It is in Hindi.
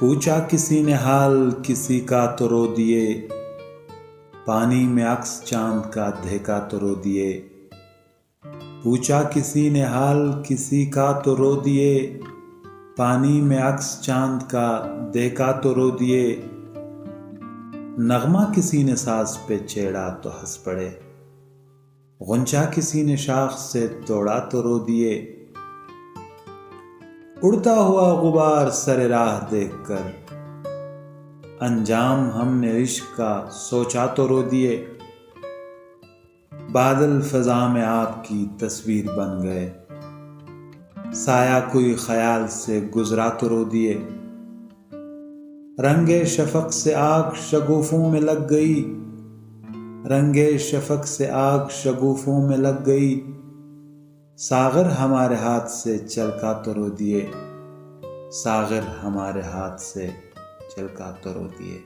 पूछा किसी ने हाल किसी का तो रो दिए, पानी में अक्स चांद का देखा तो रो दिए। पूछा किसी ने हाल किसी का तो रो दिए, पानी में अक्स चांद का देखा तो रो दिए। नगमा किसी ने साज पे छेड़ा तो हंस पड़े, गुंचा किसी ने शाख से तोड़ा तो रो दिए। उड़ता हुआ गुबार सरे राह देखकर, अंजाम हमने इश्क का सोचा तो रो दिए। बादल फिजा में आपकी तस्वीर बन गए, साया कोई ख्याल से गुजरा तो रो दिए। रंगे शफक से आग शगुफों में लग गई, रंगे शफक से आग शगुफों में लग गई। सागर हमारे हाथ से चलका तो रो दिए, सागर हमारे हाथ से चलका तो रो दिए।